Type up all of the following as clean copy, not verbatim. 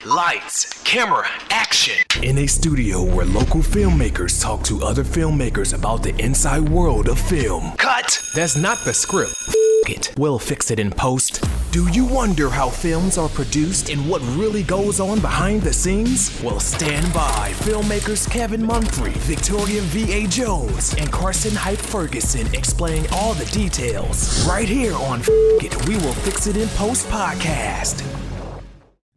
Lights, camera, action. In a studio where local filmmakers talk to other filmmakers about the inside world of film. Cut! That's not the script. It. We'll fix it in post. Do you wonder how films are produced and what really goes on behind the scenes? Well, stand by. Filmmakers Kevin Mumphrey, Victoria V.A. Jones, and Carson Hype Ferguson explain all the details. Right here on It, We Will Fix It in Post podcast.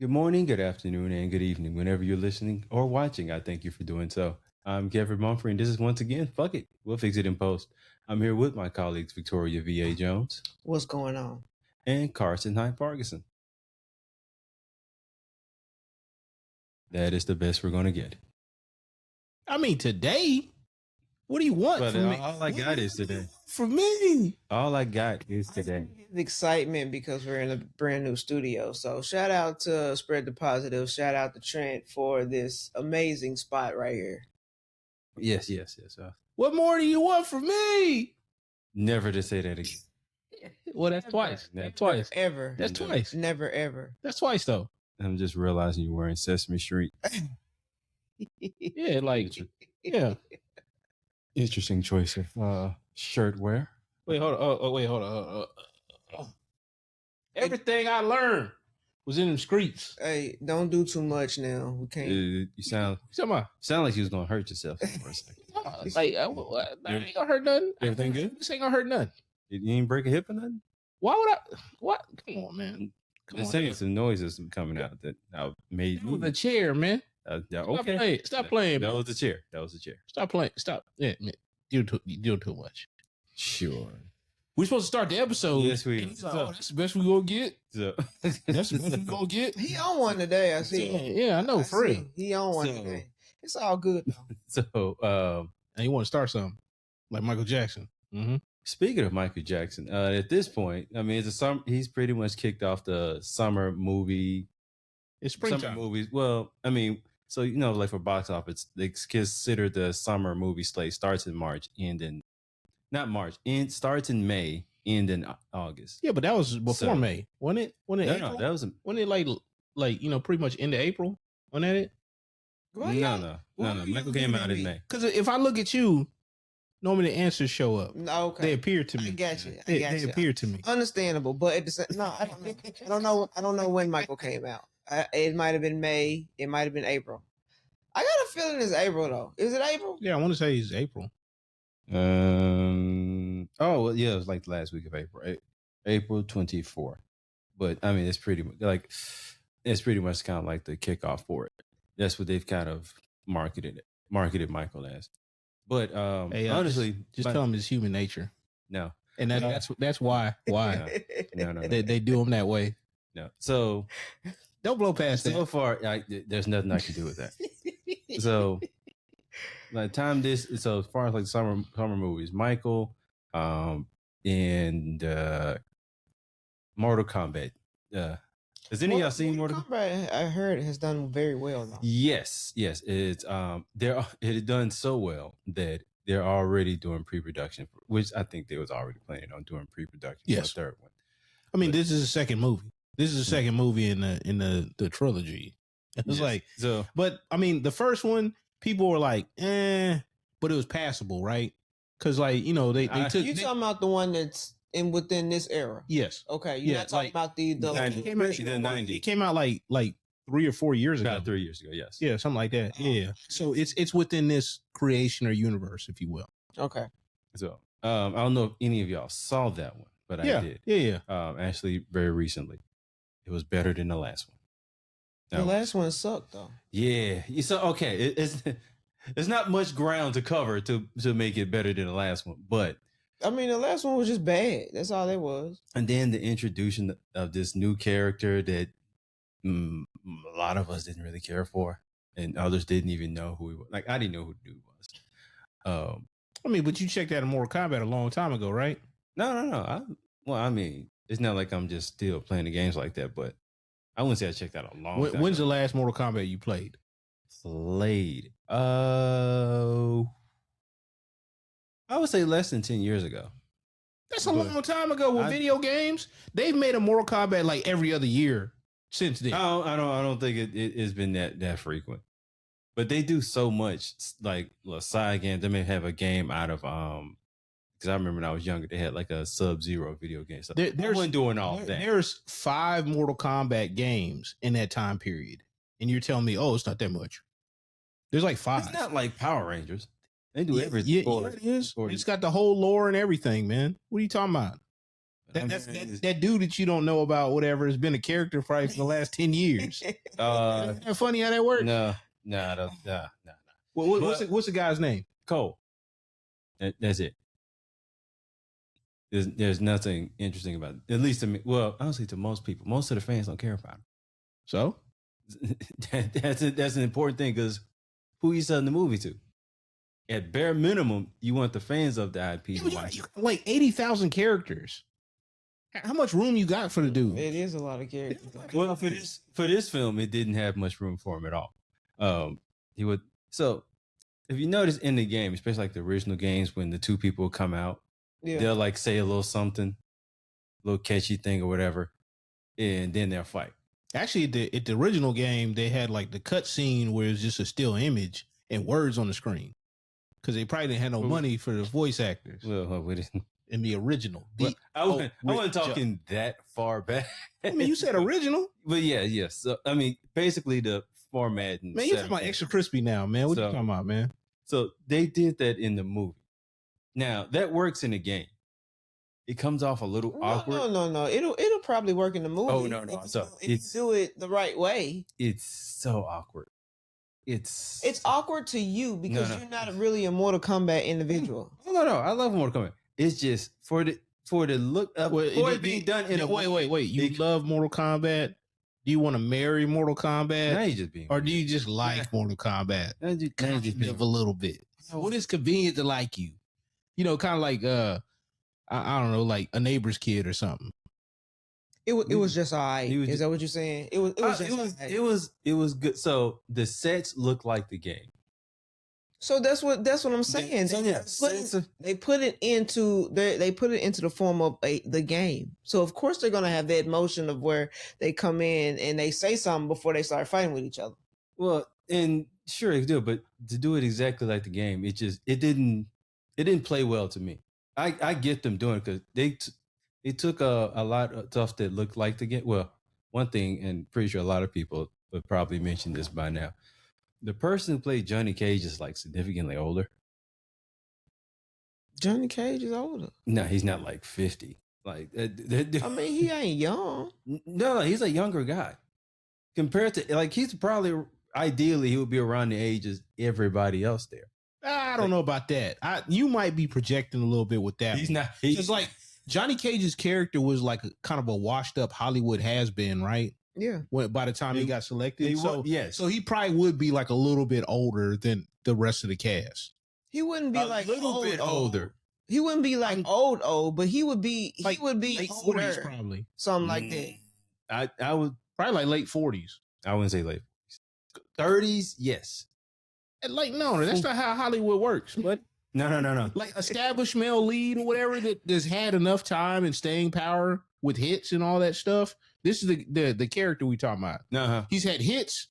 Good morning, good afternoon, and good evening. Whenever you're listening or watching, I thank you for doing so. I'm Kevin Mumphrey, and this is once again, Fuck It, We'll Fix It in Post. I'm here with my colleagues, Victoria V.A. Jones. What's going on? And Carson Hype Ferguson. That is the best we're going to get. I mean, today, what do you want from me? All I got is today. For me. All I got is today. Excitement because we're in a brand new studio. So shout out to Spread the Positive. Shout out to Trent for this amazing spot right here. Yes. What more do you want from me? Never to say that again. Well, that's twice. That's twice. Ever. That's twice. Never, ever. That's twice, though. I'm just realizing you're wearing Sesame Street. Yeah, yeah. Interesting choice of shirt wear. Wait, hold on. Everything I learned was in them streets. Hey, don't do too much now. We can't. You sound like you was gonna hurt yourself for a second. I ain't gonna hurt nothing. Everything good? This ain't gonna hurt nothing. You ain't break a hip or nothing? Why would I? What? Come on, man. I'm saying some noises coming out that I made. It was the chair, man. Okay. Stop playing. That was the chair. Stop playing. Stop. Yeah, man. You do too much. Sure. We're supposed to start the episode. Yes, we. That's the best we gonna get. That's the best we gonna get. He on one today, I see. Yeah, I know, for real. He on one today. It's all good though. So, and you want to start something like Michael Jackson. Mm-hmm. Speaking of Michael Jackson, at this point, I mean, he's pretty much kicked off the summer movie. It's springtime. Summer movies. Well, I mean, so like for box office, they consider the summer movie slate starts in March, starts in May, end in August. Yeah, but that was before May, wasn't it? No, that was wasn't it like pretty much into April? Wasn't that it? No. Michael came out in May. Because if I look at you, normally the answers show up. Okay. They appear to me. I got you. They appear to me. Understandable, but at the same, I don't know. I don't know when Michael came out. It might have been May. It might have been April. I got a feeling it's April though. Is it April? Yeah, I want to say it's April. Oh well, yeah, it was like the last week of April, April 24th. But I mean, it's pretty much kind of like the kickoff for it. That's what they've kind of marketed Michael as. But hey, honestly, just tell them it's human nature. No, and that's why no. They do them that way. No, so don't blow past that. So far, there's nothing I can do with that. So, by the time so as far as like summer movies, Michael, and Mortal Kombat. Has any of y'all seen Mortal Kombat? I heard it has done very well though. Yes, it's it has done so well that they're already doing pre-production, which I think they was already planning on doing pre-production for the third one. I mean, this is the second movie. This is the second movie in the trilogy. It's but I mean, the first one, people were like, but it was passable, right? Because they took. You talking about the one that's within this era? Yes. Okay. You're not talking about the 90s. It came out like 3 or 4 years ago. About 3 years ago, yes. Yeah, something like that. Yeah. So it's within this creation or universe, if you will. Okay. So I don't know if any of y'all saw that one, but I did. Yeah. Actually, very recently, it was better than the last one. The last one sucked though. Yeah. So okay, it's not much ground to cover to make it better than the last one, but I mean, the last one was just bad. That's all it was. And then the introduction of this new character that a lot of us didn't really care for, and others didn't even know who he was. Like I didn't know who the dude was. I mean, but you checked out of Mortal Kombat a long time ago, right? No. I mean, it's not like I'm just still playing the games like that, but I wouldn't say I checked out a long time. When's the last Mortal Kombat you played? I would say less than 10 years ago. That's a long time ago with video games. They've made a Mortal Kombat like every other year. since then. I don't think it has been that frequent. But they do so much, like side games. They may have a game out of because I remember when I was younger, they had like a Sub-Zero video game. So they weren't doing all that. There's 5 Mortal Kombat games in that time period, and you're telling me, oh, it's not that much. There's like 5. It's not like Power Rangers. They do everything. Yeah, it is. It's got the whole lore and everything, man. What are you talking about? That dude that you don't know about, whatever, has been a character for the last 10 years. Isn't that funny how that works? No. What's the guy's name? Cole. That's it. There's nothing interesting about it. At least to me. Well, honestly, to most people, most of the fans don't care about him. So that's an important thing because who you selling the movie to? At bare minimum, you want the fans of the IP to watch. Like 80,000 characters. How much room you got for the dude? It is a lot of characters. Well, for this film, it didn't have much room for him at all. So if you notice in the game, especially like the original games, when the two people come out, they'll like say a little something, a little catchy thing or whatever, and then they'll fight. Actually, at the original game, they had like the cut scene where it's just a still image and words on the screen because they probably didn't have no money for the voice actors. Well, we didn't. In the original. I wasn't talking that far back. I mean, you said original. But yeah. So, I mean, basically the format. And man, you're talking about extra crispy now, man. What you talking about, man? So they did that in the movie. Now, that works in the game. It comes off a little awkward. No. It'll probably work in the movie. Oh, no. So if you do it the right way. It's so awkward. It's awkward to you because you're not really a Mortal Kombat individual. No. I love Mortal Kombat. It's just for the look up. For it being done in a wait. You love Mortal Kombat? Do you want to marry Mortal Kombat? Now you just being. Or do you just like Mortal Kombat? Now just being a little bit. What is convenient to like you? You know, kind of like I don't know, like a neighbor's kid or something. It was just all right. Is that what you're saying? It was good. So the sets look like the game. So that's what I'm saying. They put it into the form of the game. So of course they're gonna have that motion of where they come in and they say something before they start fighting with each other. Well, and sure they do, but to do it exactly like the game, it didn't play well to me. I get them doing it because they took a lot of stuff that looked like the game. Well, one thing, and pretty sure a lot of people would probably mention this by now. The person who played Johnny Cage is like significantly older. Johnny Cage is older. No, he's not like 50. Like, I mean, he ain't young. No, he's a younger guy. Compared to, like, he's probably, ideally, he would be around the age as everybody else there. I don't know about that. You might be projecting a little bit with that. He's not. It's like Johnny Cage's character was like kind of a washed up Hollywood has-been, right? Yeah. By the time he got selected. Yes. So he probably would be like a little bit older than the rest of the cast. He wouldn't be like a little bit older. He wouldn't be like old, but he would be like, he would be late older, 40s probably. Something like that. I would probably like late 40s. I wouldn't say late 40s. 30s, yes. And like no, that's not how Hollywood works. But no. Like established male lead or whatever that's had enough time and staying power with hits and all that stuff. This is the character we talking about. Uh-huh. He's had hits,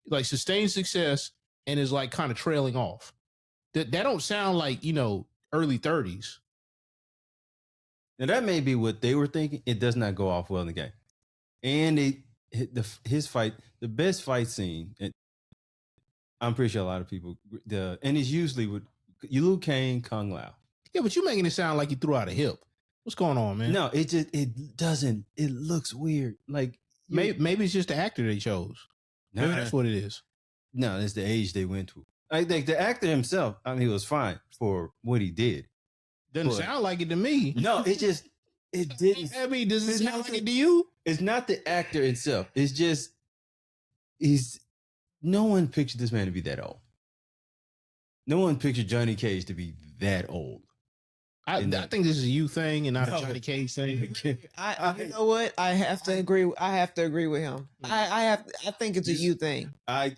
like sustained success, and is like kind of trailing off. That don't sound like, early 30s. And that may be what they were thinking. It does not go off well in the game. And his fight, the best fight scene, and I'm pretty sure a lot of people, and it's usually with Liu Kang, Kung Lao. Yeah, but you're making it sound like he threw out a hip. What's going on, man? No, it doesn't. It looks weird. Like maybe it's just the actor they chose. Maybe that's what it is. No, it's the age they went to. Like the actor himself, I mean, he was fine for what he did. Doesn't sound like it to me. No, it didn't. I mean, does it sound like it to you? It's not the actor itself. It's just no one pictured this man to be that old. No one pictured Johnny Cage to be that old. I think this is a you thing and not a Johnny Cage thing. You know what? I have to agree. I have to agree with him. I think it's a you thing. I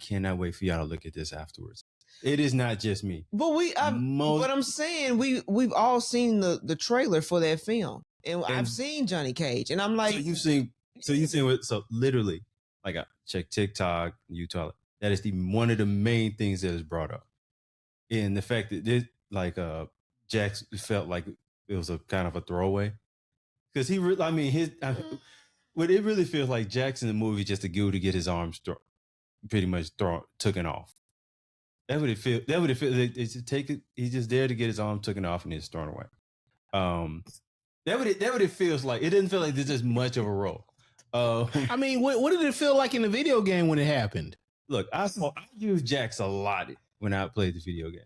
cannot wait for y'all to look at this afterwards. It is not just me. But what I'm saying, we've all seen the trailer for that film, and I've seen Johnny Cage, and I'm like, so you've seen So you see what? So literally, like I check TikTok, Utah. That is one of the main things that is brought up, and the fact that this, like, Jax felt like it was a kind of a throwaway because what it really feels like Jax in the movie just a dude to get his arms pretty much taken off. That would it feel. That would it feel. It's take it. He's just there to get his arm taken off and it's thrown away. That would it feels like. It didn't feel like there's just much of a role. I mean, what did it feel like in the video game when it happened? Look, I used Jax a lot when I played the video game.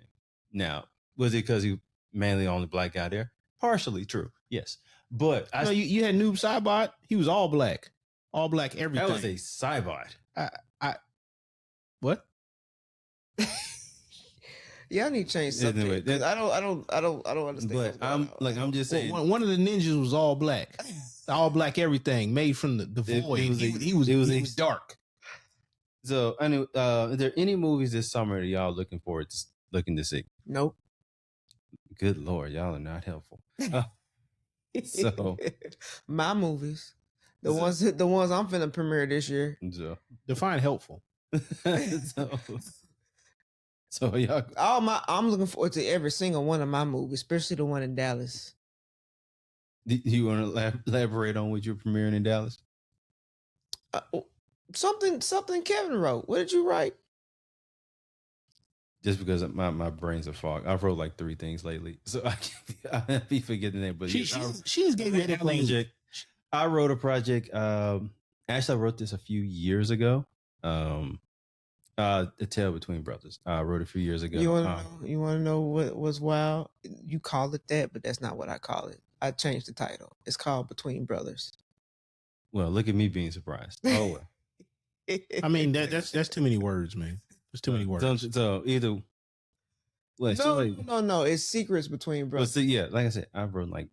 Now, was it because he mainly only black guy there? Partially true, yes. But you had Noob Saibot. He was all black everything. That was a Saibot. What? Yeah, I need to change something. Anyway, I don't understand. But I'm just saying. One of the ninjas was all black everything, made from the void. He was dark. So, anyway, are there any movies this summer that y'all looking to see? Nope. Good Lord, y'all are not helpful. So, my movies, the ones I'm finna premiere this year. So. Define helpful. So y'all, I'm looking forward to every single one of my movies, especially the one in Dallas. Do you want to elaborate on what you're premiering in Dallas? Something Kevin wrote. What did you write? Just because my brain's a fog. I've wrote like 3 things lately, so I be forgetting that. But she just gave me that project. I wrote a project. Actually, I wrote this a few years ago. A Tale Between Brothers. I wrote it a few years ago. You want to know what was wild? You call it that, but that's not what I call it. I changed the title. It's called Between Brothers. Well, look at me being surprised. Oh well. I mean that's too many words, man. There's too many words. So either. No. It's Secrets Between Brothers. Well, see, like I said, I've wrote like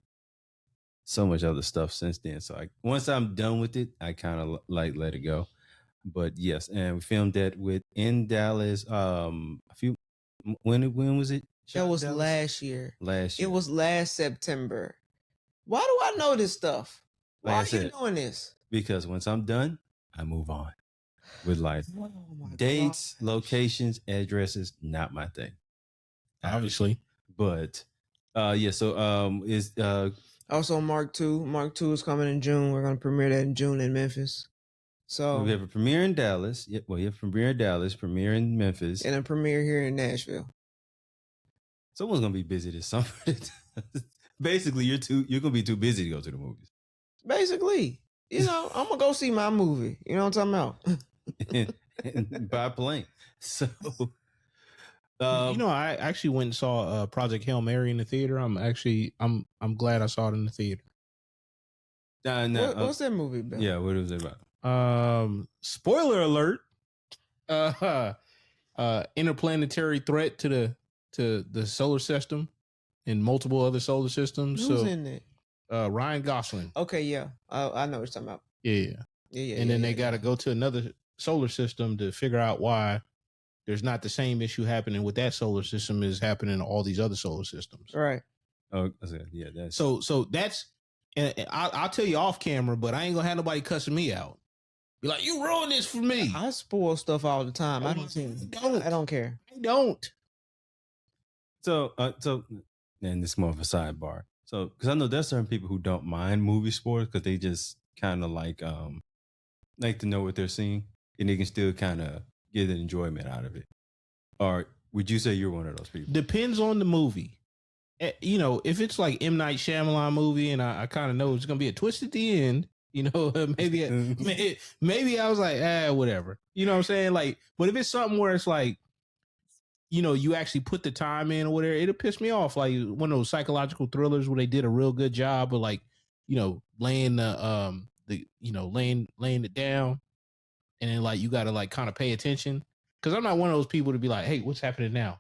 so much other stuff since then. So once I'm done with it, I kind of like let it go. But yes, and we filmed that in Dallas. When was it? That was last year. It was last September. Why do I know this stuff? Why are you doing this? Because once I'm done, I move on with life. Oh Dates, locations, addresses, not my thing. Obviously. But yeah, so is also Mark 2. Mark 2 is coming in June. We're gonna premiere that in June in Memphis. So we have a premiere in Dallas. You have a premiere in Dallas, premiere in Memphis, and a premiere here in Nashville. Someone's gonna be busy this summer. Basically, you're gonna be too busy to go to the movies. Basically, I'm gonna go see my movie. You know what I'm talking about? and by plane. So, I actually went and saw Project Hail Mary in the theater. I'm glad I saw it in the theater. What's that movie about? Yeah, what was it about? Spoiler alert. Interplanetary threat to the solar system and multiple other solar systems. Who's in it? Ryan Gosling. Okay, yeah. I know what you're talking about. Yeah. And then they got to go to another solar system to figure out why there's not the same issue happening with that solar system as happening in all these other solar systems. Right. Oh, yeah. That's so that's. And I'll tell you off camera, but I ain't gonna have nobody cussing me out. Be like, you ruined this for me. I spoil stuff all the time. I don't care. I don't. So, and it's more of a sidebar. So, because I know there's certain people who don't mind movie spoilers because they just kind of like to know what they're seeing, and they can still kind of get an enjoyment out of it. Or would you say you're one of those people? Depends on the movie. If it's like M. Night Shyamalan movie and I kind of know it's going to be a twist at the end, maybe I was like, whatever. You know what I'm saying? Like, but if it's something where it's like, you actually put the time in or whatever, it'll piss me off. Like one of those psychological thrillers where they did a real good job of like, laying laying it down. And then like, you got to like kind of pay attention. Cause I'm not one of those people to be like, hey, what's happening now?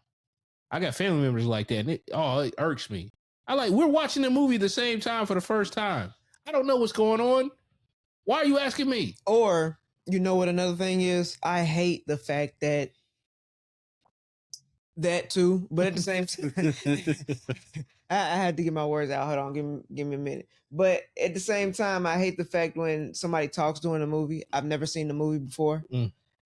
I got family members like that, and it irks me. We're watching the movie at the same time for the first time. I don't know what's going on. Why are you asking me? Or, what another thing is? I hate the fact that That too, but at the same time, I had to get my words out. Hold on, give me a minute. But at the same time, I hate the fact when somebody talks during a movie. I've never seen the movie before,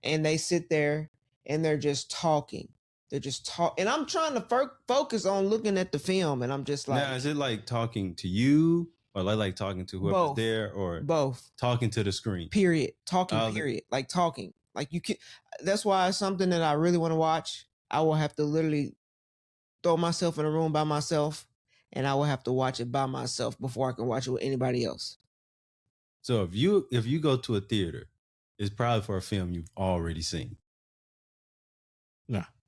and they sit there and they're just talking. They're just talk, and I'm trying to focus on looking at the film, and I'm just like, now, is it like talking to you, or like talking to whoever's there, or both talking to the screen? Period. Talking. Period. Like talking. Like you can. That's why it's something that I really want to watch. I will have to literally throw myself in a room by myself, and I will have to watch it by myself before I can watch it with anybody else. So if you go to a theater, it's probably for a film you've already seen.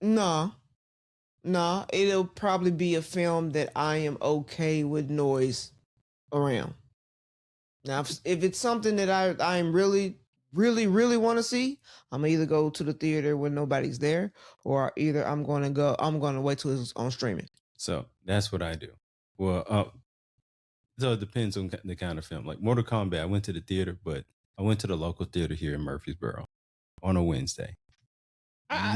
No, it'll probably be a film that I am okay with noise around. Now, if it's something that I am really want to see, I'm gonna either go to the theater when nobody's there, or either I'm gonna wait till it's on streaming. So that's what I do. Well, so it depends on the kind of film. Like Mortal Kombat, I went to the theater, but I went to the local theater here in Murfreesboro on a Wednesday.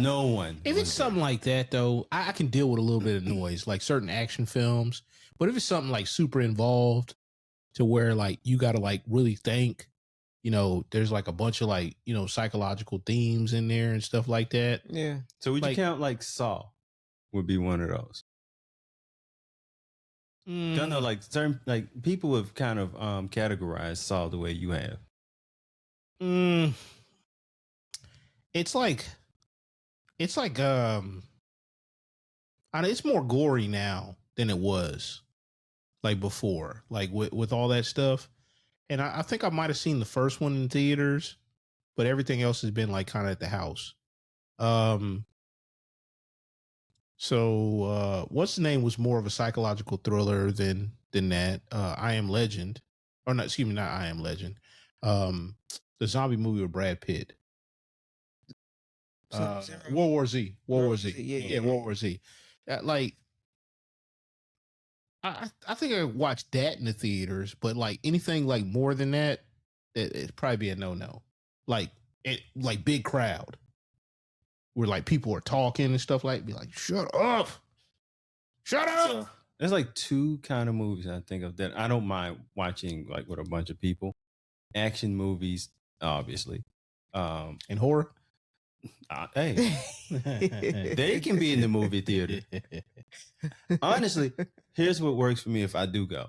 No one. If it's something like that, though, I can deal with a little bit of noise, like certain action films. But if it's something like super involved, to where like you got to like really think, there's like a bunch of like psychological themes in there and stuff like that. Yeah. So would you count like Saw? Would be one of those. I know, like certain people have kind of categorized Saw the way you have. It's like it's more gory now than it was like before, like with all that stuff. And I think I might have seen the first one in theaters, but everything else has been like kind of at the house. So what's the name was more of a psychological thriller than that. I Am Legend, or not? Excuse me, not I Am Legend. The zombie movie with Brad Pitt. World War Z. World War Z. Yeah, World War Z. Like, I think I watched that in the theaters, but like anything like more than that, it'd probably be a no. Like big crowd, where like people are talking and stuff like, be like, shut up. So, there's like two kind of movies I think of that I don't mind watching like with a bunch of people. Action movies, obviously, and horror. Hey, they can be in the movie theater. Honestly, here's what works for me if I do go.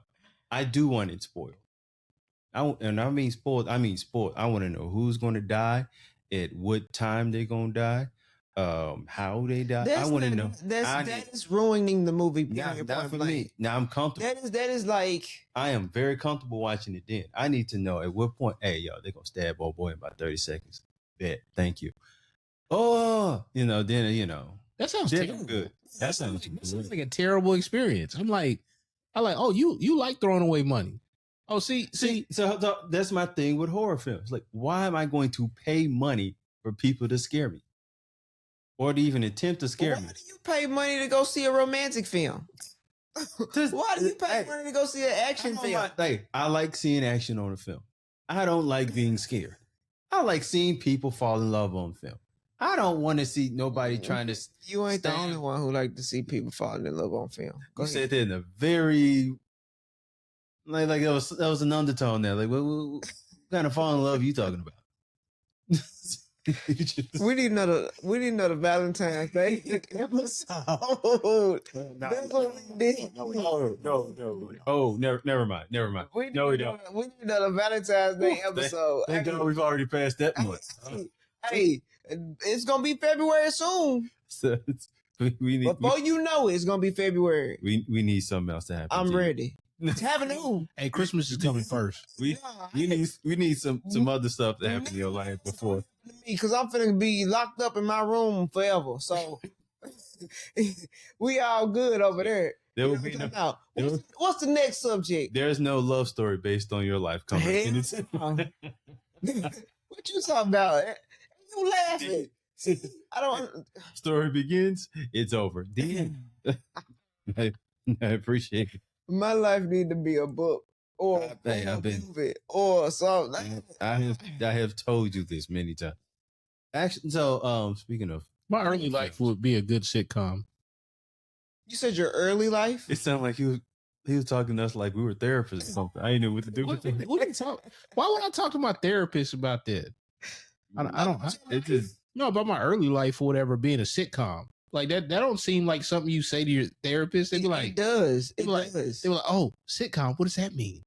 I do want it spoiled. And I mean spoiled. I mean spoiled. I want to know who's going to die, at what time they're going to die, how they die. I want to know. That is ruining the movie. Not for me. Now I'm comfortable. That is like, I am very comfortable watching it. Then I need to know at what point. Hey, yo, they're gonna stab old boy in about 30 seconds. Bet. Thank you. Oh, then that sounds terrible. Good. That sounds like a terrible experience. I'm like, oh, you like throwing away money. Oh, see. So that's my thing with horror films. Like, why am I going to pay money for people to scare me, or to even attempt to scare me? Why do you pay money to go see a romantic film? Why do you pay money to go see an action film? I like seeing action on a film. I don't like being scared. I like seeing people fall in love on film. I don't want to see nobody trying to. You ain't the only one who like to see people falling in love on film. You said that in a very like that was an undertone there. Like, what kind of fall in love are you talking about? We need another Valentine's Day episode. That's what we did. No. Oh, never mind. We don't. We need another Valentine's Day episode. Thank God we've already passed that month. Hey, it's gonna be February soon. So before you know it, it's gonna be February. We need something else to happen. I'm ready. Have a Hey, Christmas is coming first. We need some other stuff to happen in your life before. Because I'm finna be locked up in my room forever. So we all good over there. There will be what's the next subject? There's no love story based on your life coming. What you talking about? You laughing? I don't. Story begins. It's over. I appreciate it. My life need to be a book or a movie or something. I have told you this many times. Actually, so speaking of My early life would be a good sitcom. You said your early life? It sounded like he was talking to us like we were therapists or something. I didn't know what to do with it. What are you talking? Why would I talk to my therapist about that? I don't. It just about my early life or whatever being a sitcom. Like that don't seem like something you say to your therapist. They'd be like, it does. It does. They were like, oh, sitcom. What does that mean?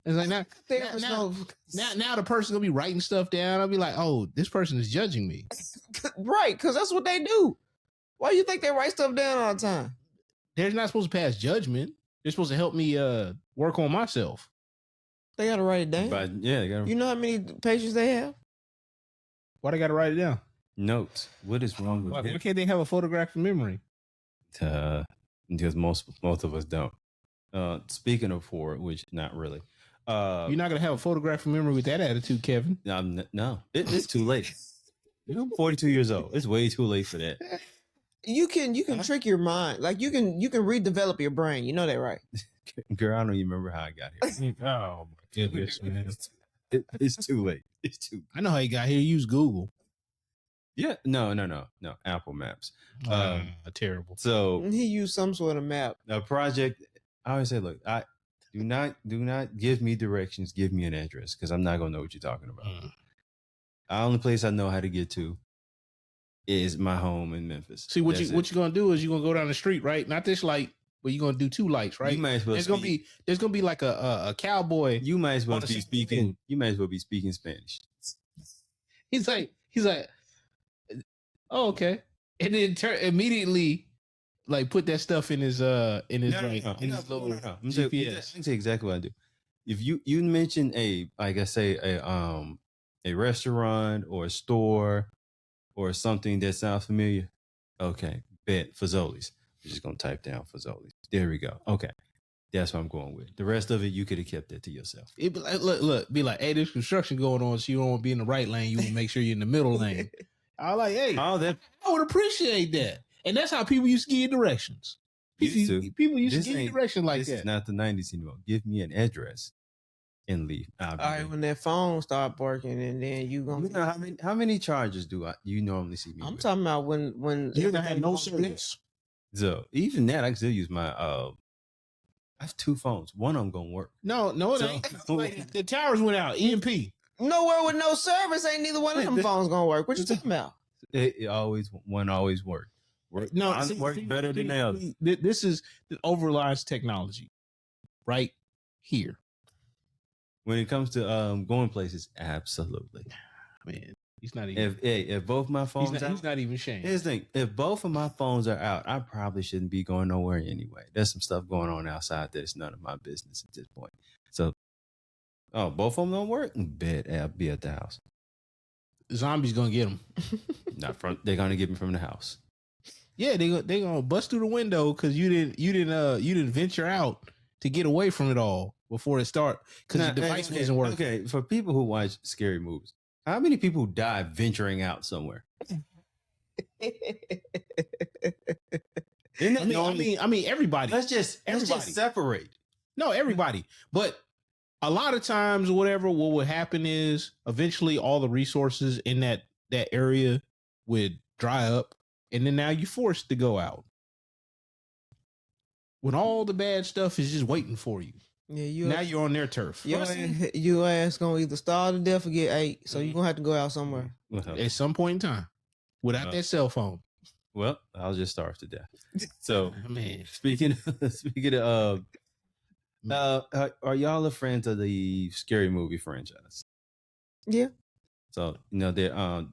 It's like now the person's gonna be writing stuff down. I'll be like, oh, this person is judging me. Right, because that's what they do. Why do you think they write stuff down all the time? They're not supposed to pass judgment. They're supposed to help me work on myself. They gotta write it down. But yeah, you know how many pages they have? Why they gotta write it down? Notes. What is wrong with Why can't they have a photographic memory? Because most of us don't. Speaking of which not really. You're not gonna have a photographic memory with that attitude, Kevin. No, it's too late. I'm 42 years old. It's way too late for that. You can trick your mind. Like you can redevelop your brain. You know that, right? Girl, I don't even remember how I got here. Oh my goodness, man. It's too late. It's too. I know how you got here. Use Google. Yeah, no. Apple Maps. Terrible. So he used some sort of map. A project. I always say, look, I do not give me directions. Give me an address because I'm not gonna know what you're talking about. The only place I know how to get to is my home in Memphis. See what you're gonna do is you're gonna go down the street, right? Not this light, but you're gonna do two lights, right? You might as well. There's gonna be like a cowboy. You might as well be speaking. You might as well be speaking Spanish. He's like, oh, okay, and then immediately like put that stuff in his little GPS. I can say exactly what I do. If you mention a restaurant or a store or something that sounds familiar, okay, bet Fazoli's. We're just gonna type down Fazoli's. There we go. Okay, that's what I'm going with. The rest of it, you could have kept that to yourself. It be like, look, be like, hey, there's construction going on, so you don't want to be in the right lane. You want to make sure you're in the middle lane. I like, hey, I would appreciate that. And that's how people used to give you directions. People used to give you directions like that. This is not the 90s anymore. Give me an address and leave. All right, when that phone start barking, and then you gonna. You know how many charges do you normally see me? I'm talking about when you don't have no service. So even that, I can still use my. I have two phones. One of them gonna work. No, it ain't. Like, the towers went out. EMP. Nowhere with no service, ain't neither one of them phones gonna work. What you talking about? One always worked. No, it works better than the other. This is the overlies technology, right here. When it comes to going places, absolutely. Man, he's not even. If both my phones, he's not even ashamed. Here's the thing: if both of my phones are out, I probably shouldn't be going nowhere anyway. There's some stuff going on outside that's none of my business at this point. So, both of them don't work. Bet I'll be at the house. Zombies gonna get them. They're gonna get me from the house. Yeah, they gonna bust through the window because you didn't venture out to get away from it all before it start because the device wasn't working. Okay, for people who watch scary movies, how many people die venturing out somewhere? I mean, everybody. Let's just separate. No, everybody. But a lot of times, what would happen is eventually all the resources in that area would dry up, and then now you're forced to go out when all the bad stuff is just waiting for you. Yeah, you're on their turf. Your ass gonna either starve to death or get ate, so you're gonna have to go out somewhere at some point in time without that cell phone. Well, I'll just starve to death. So, man, speaking of, are y'all a friends of the scary movie franchise? Yeah. So they're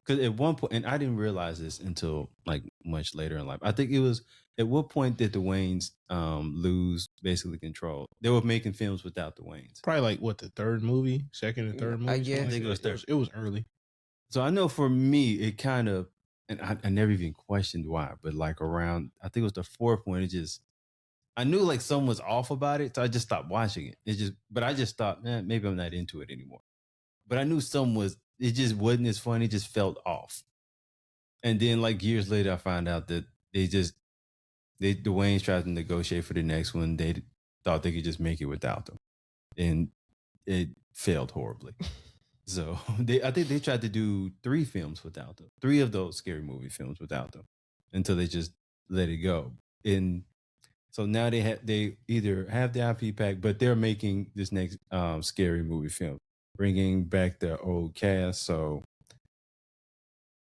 because at one point, and I didn't realize this until like much later in life. I think it was at what point did the Wayans lose basically control? They were making films without the Wayans. Probably like what, the third movie, second and third movie. I guess. I think it was third. It was early. So I know for me, it kind of, and I never even questioned why, but like around, I think it was the fourth one. I knew like something was off about it, so I just stopped watching it. But I just thought, man, maybe I'm not into it anymore. But I knew it just wasn't as fun. It just felt off. And then like years later, I found out that the Wayans tried to negotiate for the next one. They thought they could just make it without them. And it failed horribly. So I think they tried to do 3 films without them, 3 of those scary movie films without them, until they just let it go. And so now they either have the IP pack, but they're making this next scary movie film, bringing back the old cast. So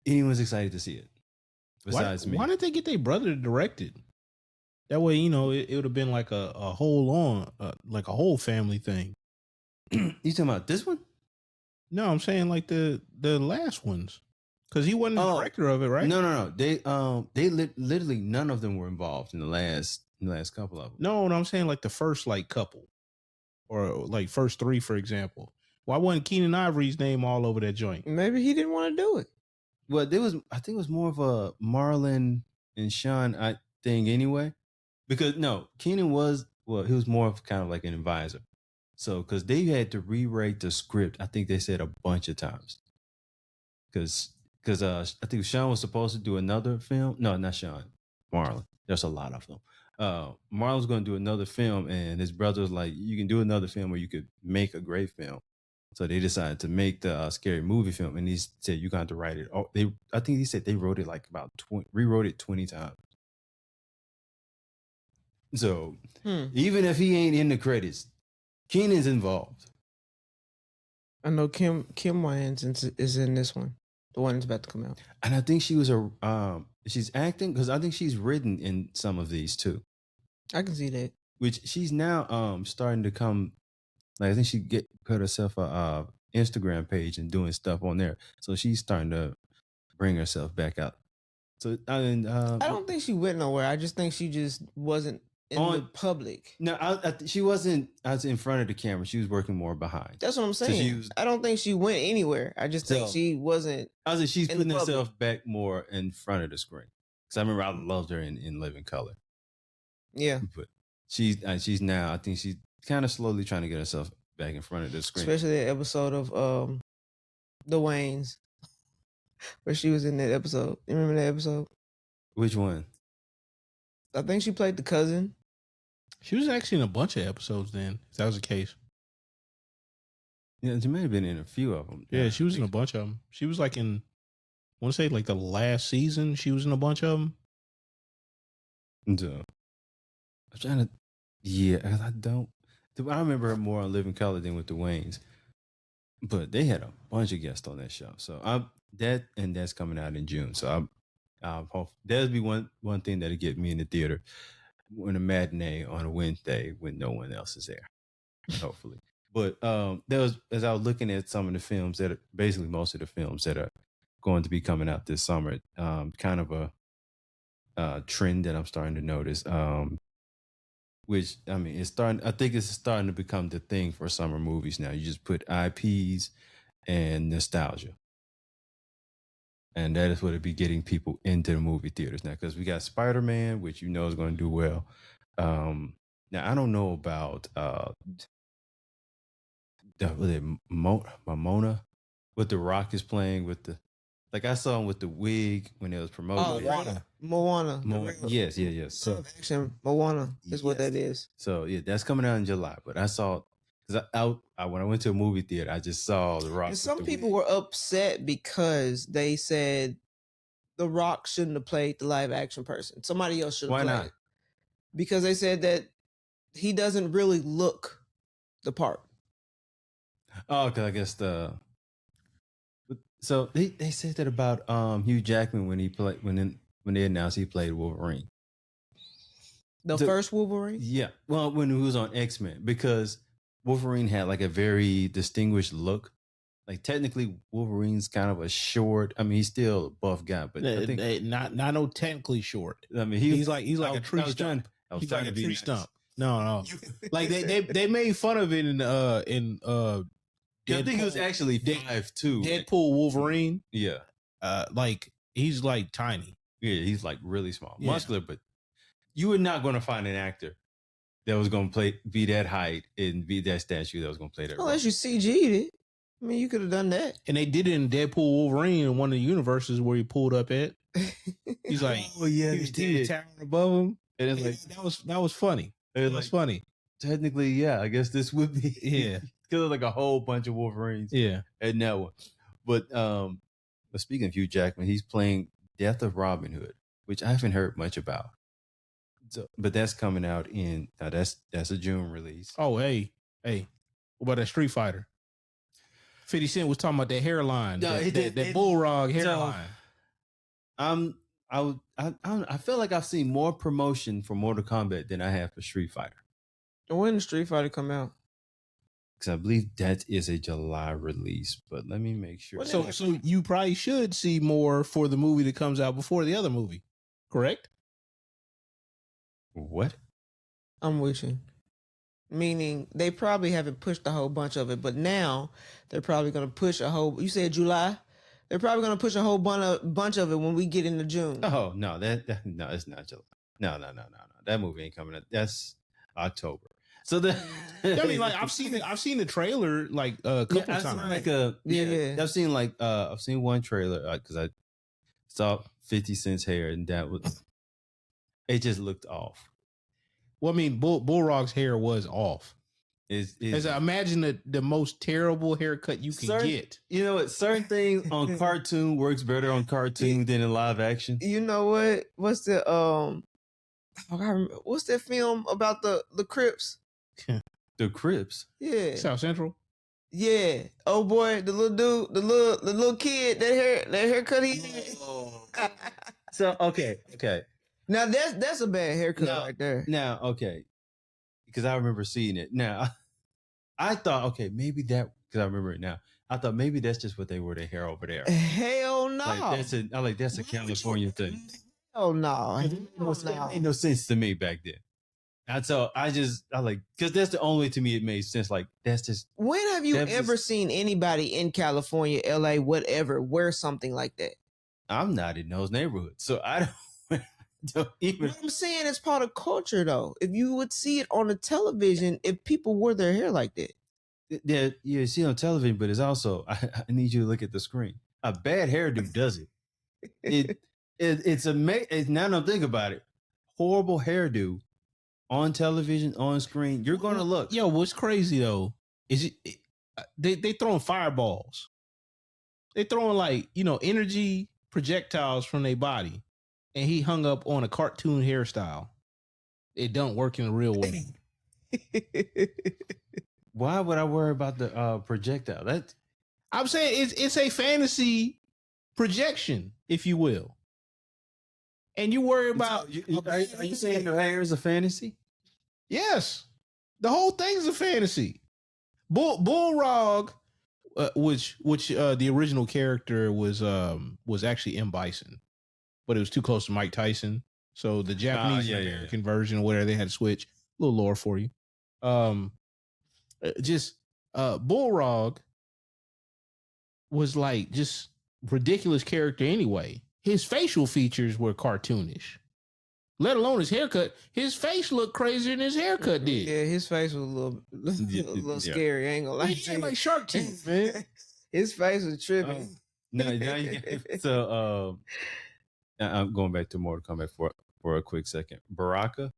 anyone's excited to see it. Besides me. Why didn't they get their brother to direct it? That way, it would have been like a whole family thing. You talking about this one? No, I'm saying like the last ones, because he wasn't the director of it, right? No. They literally none of them were involved in the last couple of them. No, I'm saying like the first couple, or like first 3, for example. Why wasn't Keenan Ivory's name all over that joint? Maybe he didn't want to do it. Well, I think it was more of a Marlon and Sean thing anyway, because Keenan he was more of kind of like an advisor. So, because they had to rewrite the script, I think they said a bunch of times. Because I think Sean was supposed to do another film. No, not Sean. Marlon. There's a lot of them. Marlon was going to do another film, and his brother was like, "You can do another film, or you could make a great film." So they decided to make the scary movie film, and he said, "You got to write it." I think he said they wrote it like rewrote it 20 times. So even if he ain't in the credits, Keenan's involved. I know Kim Wayans is in this one, the one that's about to come out. And I think she was she's acting, because I think she's written in some of these too. I can see that. Which she's now starting to come, like I think she put herself a Instagram page and doing stuff on there. So she's starting to bring herself back out. So I don't think she went nowhere. I just think she just wasn't in the public. No, she wasn't. I was in front of the camera. She was working more behind. That's what I'm saying. I don't think she went anywhere. I just think she wasn't. I was like, she's putting herself back more in front of the screen. Because I remember I loved her in Living Color. Yeah, but she's now. I think she's kind of slowly trying to get herself back in front of the screen. Especially the episode of The Waynes, where she was in that episode. You remember that episode? Which one? I think she played the cousin. She was actually in a bunch of episodes then, if that was the case. Yeah, she may have been in a few of them. Yeah, she was in a bunch of them. She was like in, I want to say like the last season, she was in a bunch of them. So, I'm trying to, I remember her more on Living Color than with the Waynes. But they had a bunch of guests on that show. So that's coming out in June. So I hope that'll be one thing that'll get me in the theater in a matinee on a Wednesday when no one else is there, hopefully. But as I was looking at some of the films basically most of the films that are going to be coming out this summer, kind of a trend that I'm starting to notice, which I mean, I think it's starting to become the thing for summer movies now. You just put IPs and nostalgia. And that is what it'd be getting people into the movie theaters now, because we got Spider-Man, which is going to do well. Now I don't know about Mamona, what The Rock is playing with the, like I saw him with the wig when it was promoted. Oh, Moana. Yes. So action Moana is what that is. So yeah, that's coming out in July. But I saw, because when I went to a movie theater, I just saw The Rock. And some people were upset because they said The Rock shouldn't have played the live action person. Somebody else should have played. Why not? Because they said that he doesn't really look the part. Oh, because I guess so they said that about Hugh Jackman when he played when they announced he played Wolverine. The first Wolverine? Yeah. Well, when he was on X-Men, because Wolverine had like a very distinguished look. Like technically Wolverine's kind of a short, I mean he's still a buff guy, but I think not no technically short. I mean he's like a tree stump. He's like a tree stump. No. Like they made fun of it in I think it was actually 5'2". Deadpool Wolverine. Yeah. Like he's like tiny. Yeah, he's like really small. Muscular, but you were not going to find an actor that was going to be that height and be that statue that was going to play that role. Unless you CG'd it. I mean, you could have done that. And they did it in Deadpool Wolverine in one of the universes where he pulled up at. He's like, oh yeah, he was towering above him. And it's like that was funny. It was funny. Technically, yeah, I guess this would be. Yeah. there's like a whole bunch of Wolverines. Yeah. And that one. But speaking of Hugh Jackman, he's playing Death of Robin Hood, which I haven't heard much about. So, but that's coming out in that's a June release. Oh, hey, what about that Street Fighter? 50 Cent was talking about that hairline, that Bullrog hairline. I feel like I've seen more promotion for Mortal Kombat than I have for Street Fighter. When did Street Fighter come out? Because I believe that is a July release, but let me make sure. So you probably should see more for the movie that comes out before the other movie, correct? What? I'm with you. Meaning they probably haven't pushed a whole bunch of it, but now they're probably going to push a whole. You said July. They're probably going to push a whole bunch of it when we get into June. Oh no, no, it's not July. No. That movie ain't coming out. That's October. So I mean, like I've seen the trailer like a couple times. I've seen one trailer because I saw 50 Cent's hair, and it just looked off. Well, I mean, Bullrog's hair was off. As I imagine the most terrible haircut you can get. You know what? Certain things on cartoon works better on cartoon than in live action. You know what? What's the what's that film about the Crips? The Crips? Yeah. South Central? Yeah. Oh boy, the little dude, the little kid, that haircut he had. So okay. Now that's a bad haircut right there. Now, okay. Because I remember seeing it. Now, I thought, okay, maybe that, because I remember it now. I thought maybe that's just what they wore their hair over there. Hell no. That's a California thing. Hell no. It made no sense to me back then. And so because that's the only way to me it made sense. Like, that's just. When have you ever seen anybody in California, LA, whatever, wear something like that? I'm not in those neighborhoods. So I don't even. I'm saying it's part of culture, though. If you would see it on the television, if people wore their hair like that. Yeah, you see it on television, but it's also, I need you to look at the screen. A bad hairdo does it. It's amazing. Now don't think about it. Horrible hairdo on television, on screen. You're going to look. Yo, what's crazy, though, is they throwing fireballs. They throwing energy projectiles from their body. And he hung up on a cartoon hairstyle. It don't work in the real world. Why would I worry about the projectile? I'm saying it's a fantasy projection, if you will. And you worry about. Are you saying your hair is a fantasy? Yes, the whole thing's a fantasy. Bullrog, which the original character was actually M. Bison. But it was too close to Mike Tyson. So the Japanese American version, where they had to switch. A little lore for you. Bullrog was like just ridiculous character anyway. His facial features were cartoonish. Let alone his haircut. His face looked crazier than his haircut did. Yeah, his face was a little scary. I ain't gonna lie. He had like shark teeth, man. His face was tripping. I'm going back to Mortal Kombat for a quick second. Baraka.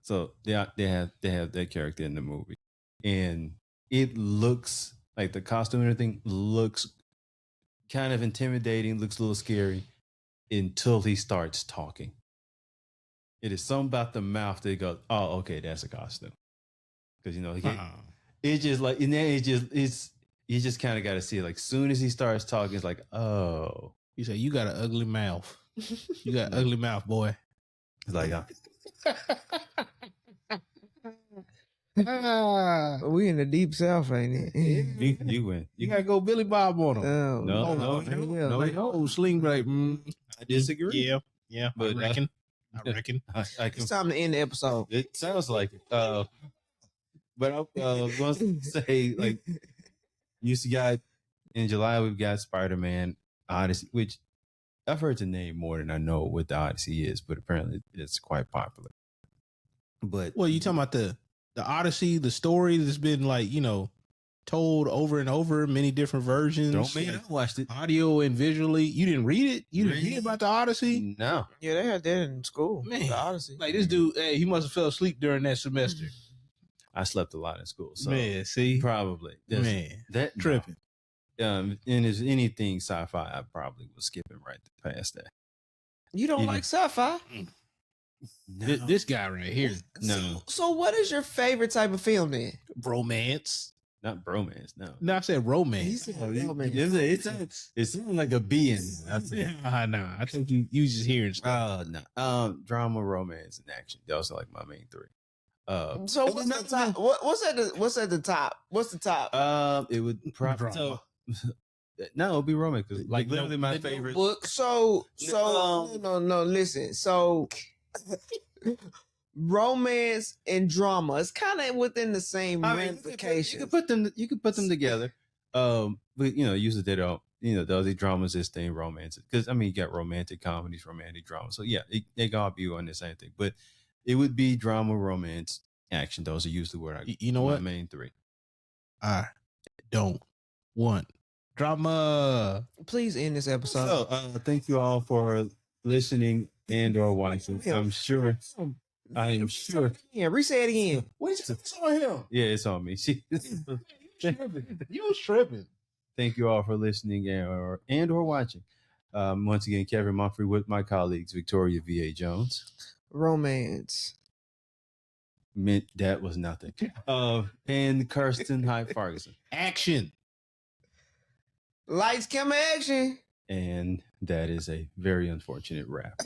So they have that character in the movie, and it looks like the costume and everything looks kind of intimidating, looks a little scary until he starts talking. It is something about the mouth that goes, oh, okay, that's a costume. Because it's just like, and then you just kind of got to see it. Like, soon as he starts talking, it's like, oh. He said, "You got an ugly mouth. You got an ugly mouth, boy." It's like, we in the deep south, ain't it? You win. You gotta go Billy Bob on him. No. Sling right. I disagree. Yeah. But I reckon. It's time to end the episode. It sounds like it. But I was going to say, like, in July we've got Spider-Man Odyssey, which I've heard the name more than I know what the Odyssey is, but apparently it's quite popular. But you talking about the Odyssey, the story that's been told over and over, many different versions. I watched it, audio and visually. You didn't read it? You didn't read about the Odyssey? No. Yeah, they had that in school. Man, the Odyssey. Like this dude, he must have fell asleep during that semester. I slept a lot in school. So man, see, probably man that tripping. And is anything sci-fi, I probably was skipping right past that. You don't like sci-fi? No. This guy right here. No. So what is your favorite type of film then? Romance. Not bromance, no. No, I said romance. It's like a B in there. I think you just hearing stuff. No. Drama, romance, and action. Those are like my main three. So what's the top? What's at the top? What's the top? It would probably no, it'd be romance because like literally my favorite book. So no. Listen, so romance and drama, it's kind of within the same ramifications. You could put them together. But usually they don't. Those dramas is thing romances because you got romantic comedies, romantic drama. So yeah, they can all be on the same thing. But it would be drama, romance, action. Those are usually where my main three. I don't want drama. Please end this episode. So, thank you all for listening and or watching. I am sure. Yeah, re-say it again. It's on him. Yeah, it's on me. You was tripping. Thank you all for listening and or watching. Once again, Kevin Mumphrey with my colleagues, Victoria V.A. Jones. Romance. Meant that was nothing. And Kirsten Hyde Ferguson. Action. Lights, camera, action. And that is a very unfortunate wrap.